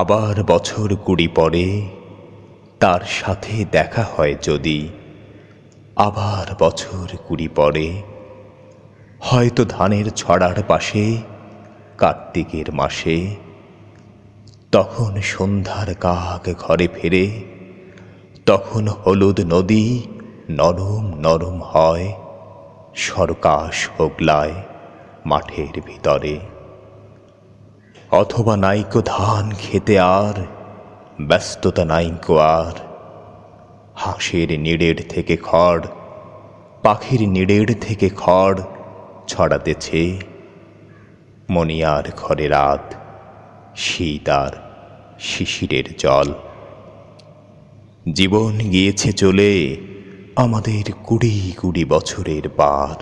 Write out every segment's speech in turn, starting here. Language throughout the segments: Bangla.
আবার বছর 20 পরে তার সাথে দেখা হয় যদি, আবার বছর 20 পরে হয়তো ধানের ছড়ার পাশে কার্তিকের মাসে, তখন সন্ধ্যার কাক ঘরে ফেরে, তখন হলুদ নদী নরম নরম হয়, সরকাশ হোগলায় মাঠের ভিতরে। অথবা নাইকো ধান খেতে আর ব্যস্ততা নাইকো আর, হাঁসের নিড়ের থেকে খড়, পাখির নিড়ের থেকে খড় ছড়াতেছে। মনিয়ার ঘরে রাত, শীত আর শিশিরের জল। জীবন গিয়েছে চলে আমাদের 20 বছরের পার।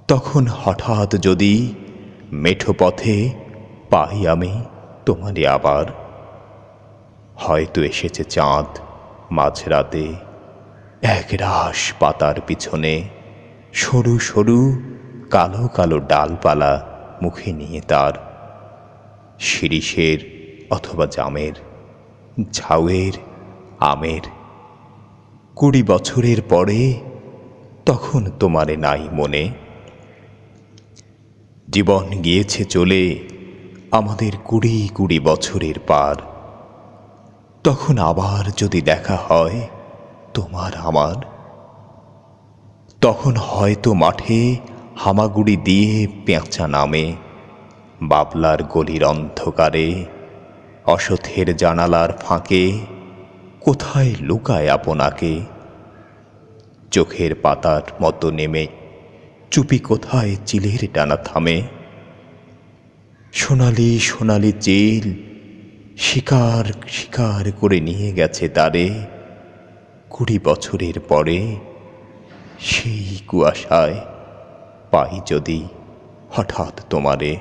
তখন হঠাৎ যদি মেঠো পথে পাই আমি তোমারে আবার, হয়তো এসেছে চাঁদ মাঝরাতে একরাশ পাতার পিছনে, সরু সরু কালো কালো ডালপালা মুখে নিয়ে তার, শিরিষের অথবা জামের, ঝাউয়ের, আমের। 20 বছরের পরে তখন তোমারে নাই মনে। জীবন গিয়েছে চলে আমাদের 20 বছরের পার। তখন আবার যদি দেখা হয় তোমার আমার, তখন হয়তো মাঠে হামাগুড়ি দিয়ে পেঁচা নামে, বাবলার গলির অন্ধকারে, অসথের জানালার ফাঁকে কোথায় লুকায় আপনাকে। চোখের পাতার মতো নেমে চুপি কোথায় চিলের ডানা থামে। সোনালি সোনালি চিল শিকার শিকার করে নিয়ে গেছে তারে 20 বছরের পরে। সেই কুয়াশায় পাই যদি হঠাৎ তোমারে।